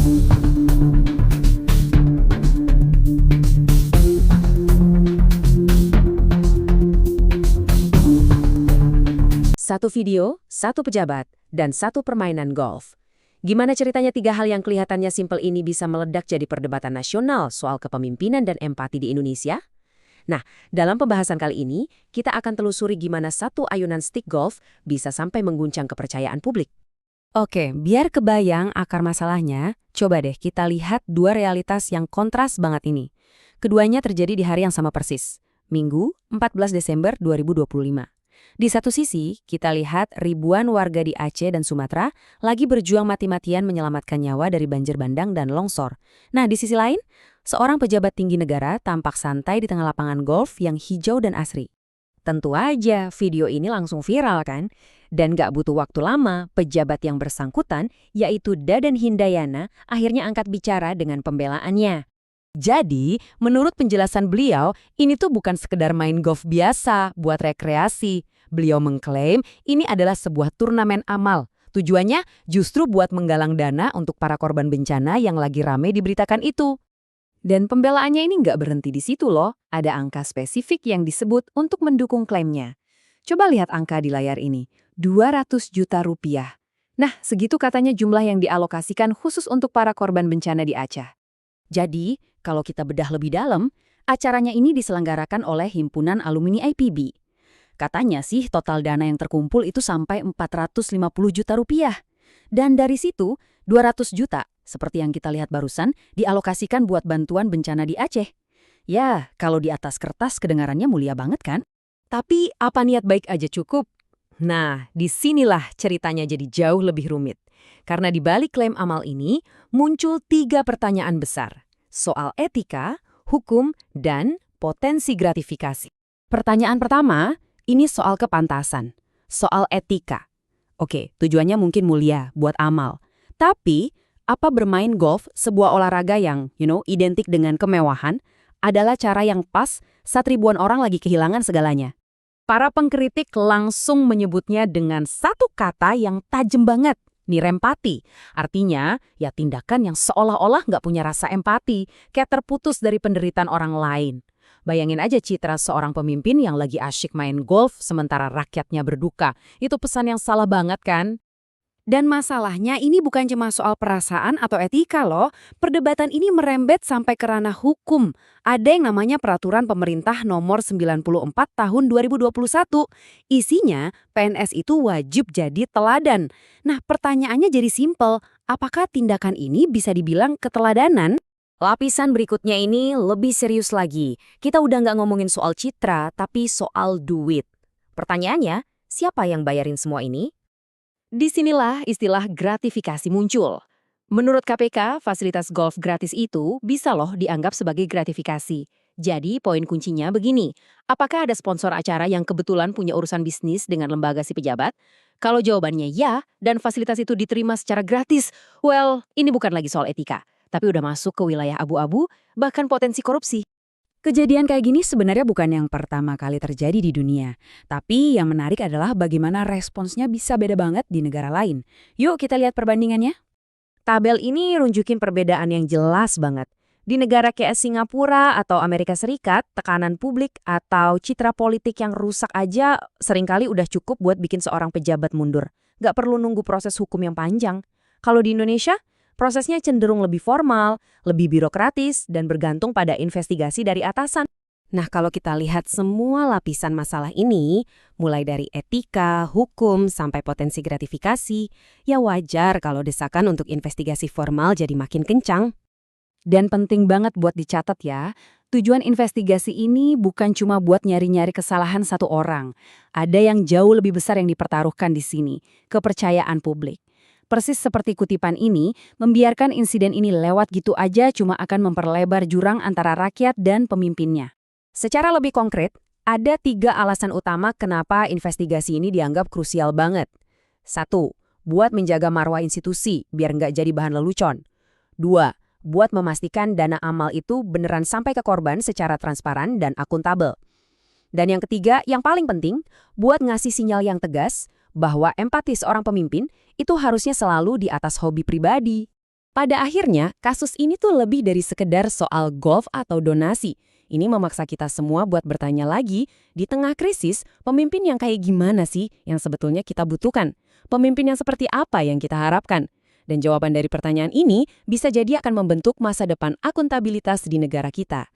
Satu video, satu pejabat, dan satu permainan golf. Gimana ceritanya tiga hal yang kelihatannya simpel ini bisa meledak jadi perdebatan nasional soal kepemimpinan dan empati di Indonesia? Nah, dalam pembahasan kali ini, kita akan telusuri gimana satu ayunan stick golf bisa sampai mengguncang kepercayaan publik. Oke, biar kebayang akar masalahnya, coba deh kita lihat dua realitas yang kontras banget ini. Keduanya terjadi di hari yang sama persis, Minggu, 14 Desember 2025. Di satu sisi, kita lihat ribuan warga di Aceh dan Sumatera lagi berjuang mati-matian menyelamatkan nyawa dari banjir bandang dan longsor. Nah, di sisi lain, seorang pejabat tinggi negara tampak santai di tengah lapangan golf yang hijau dan asri. Tentu aja, video ini langsung viral kan? Dan gak butuh waktu lama, pejabat yang bersangkutan, yaitu Dadan Hindayana, akhirnya angkat bicara dengan pembelaannya. Jadi, menurut penjelasan beliau, ini tuh bukan sekedar main golf biasa buat rekreasi. Beliau mengklaim ini adalah sebuah turnamen amal. Tujuannya justru buat menggalang dana untuk para korban bencana yang lagi rame diberitakan itu. Dan pembelaannya ini nggak berhenti di situ loh. Ada angka spesifik yang disebut untuk mendukung klaimnya. Coba lihat angka di layar ini, 200 juta rupiah. Nah, segitu katanya jumlah yang dialokasikan khusus untuk para korban bencana di Aceh. Jadi, kalau kita bedah lebih dalam, acaranya ini diselenggarakan oleh Himpunan Alumni IPB. Katanya sih total dana yang terkumpul itu sampai 450 juta rupiah. Dan dari situ, 200 juta, seperti yang kita lihat barusan, dialokasikan buat bantuan bencana di Aceh. Ya, kalau di atas kertas kedengarannya mulia banget kan? Tapi apa niat baik aja cukup? Nah, disinilah ceritanya jadi jauh lebih rumit. Karena di balik klaim amal ini, muncul 3 pertanyaan besar. Soal etika, hukum, dan potensi gratifikasi. Pertanyaan pertama, ini soal kepantasan, soal etika. Oke, tujuannya mungkin mulia, buat amal. Tapi, apa bermain golf, sebuah olahraga yang, identik dengan kemewahan, adalah cara yang pas saat ribuan orang lagi kehilangan segalanya? Para pengkritik langsung menyebutnya dengan satu kata yang tajam banget, nirempati. Artinya, ya tindakan yang seolah-olah nggak punya rasa empati, kayak terputus dari penderitaan orang lain. Bayangin aja citra seorang pemimpin yang lagi asyik main golf sementara rakyatnya berduka. Itu pesan yang salah banget kan? Dan masalahnya ini bukan cuma soal perasaan atau etika loh. Perdebatan ini merembet sampai ke ranah hukum. Ada yang namanya Peraturan Pemerintah Nomor 94 Tahun 2021. Isinya, PNS itu wajib jadi teladan. Nah, pertanyaannya jadi simpel. Apakah tindakan ini bisa dibilang keteladanan? Lapisan berikutnya ini lebih serius lagi. Kita udah nggak ngomongin soal citra, tapi soal duit. Pertanyaannya, siapa yang bayarin semua ini? Disinilah istilah gratifikasi muncul. Menurut KPK, fasilitas golf gratis itu bisa loh dianggap sebagai gratifikasi. Jadi, poin kuncinya begini. Apakah ada sponsor acara yang kebetulan punya urusan bisnis dengan lembaga si pejabat? Kalau jawabannya ya, dan fasilitas itu diterima secara gratis, well, ini bukan lagi soal etika. Tapi udah masuk ke wilayah abu-abu, bahkan potensi korupsi. Kejadian kayak gini sebenarnya bukan yang pertama kali terjadi di dunia. Tapi yang menarik adalah bagaimana responsnya bisa beda banget di negara lain. Yuk kita lihat perbandingannya. Tabel ini runjukin perbedaan yang jelas banget. Di negara kayak Singapura atau Amerika Serikat, tekanan publik atau citra politik yang rusak aja seringkali udah cukup buat bikin seorang pejabat mundur. Nggak perlu nunggu proses hukum yang panjang. Kalau di Indonesia, prosesnya cenderung lebih formal, lebih birokratis, dan bergantung pada investigasi dari atasan. Nah, kalau kita lihat semua lapisan masalah ini, mulai dari etika, hukum, sampai potensi gratifikasi, ya wajar kalau desakan untuk investigasi formal jadi makin kencang. Dan penting banget buat dicatat ya, tujuan investigasi ini bukan cuma buat nyari-nyari kesalahan satu orang. Ada yang jauh lebih besar yang dipertaruhkan di sini, kepercayaan publik. Persis seperti kutipan ini, membiarkan insiden ini lewat gitu aja cuma akan memperlebar jurang antara rakyat dan pemimpinnya. Secara lebih konkret, ada 3 alasan utama kenapa investigasi ini dianggap krusial banget. 1. Buat menjaga marwah institusi, biar nggak jadi bahan lelucon. 2. Buat memastikan dana amal itu beneran sampai ke korban secara transparan dan akuntabel. Dan yang ketiga, yang paling penting, buat ngasih sinyal yang tegas, bahwa empati seorang pemimpin itu harusnya selalu di atas hobi pribadi. Pada akhirnya, kasus ini tuh lebih dari sekedar soal golf atau donasi. Ini memaksa kita semua buat bertanya lagi, di tengah krisis, pemimpin yang kayak gimana sih yang sebetulnya kita butuhkan? Pemimpin yang seperti apa yang kita harapkan? Dan jawaban dari pertanyaan ini bisa jadi akan membentuk masa depan akuntabilitas di negara kita.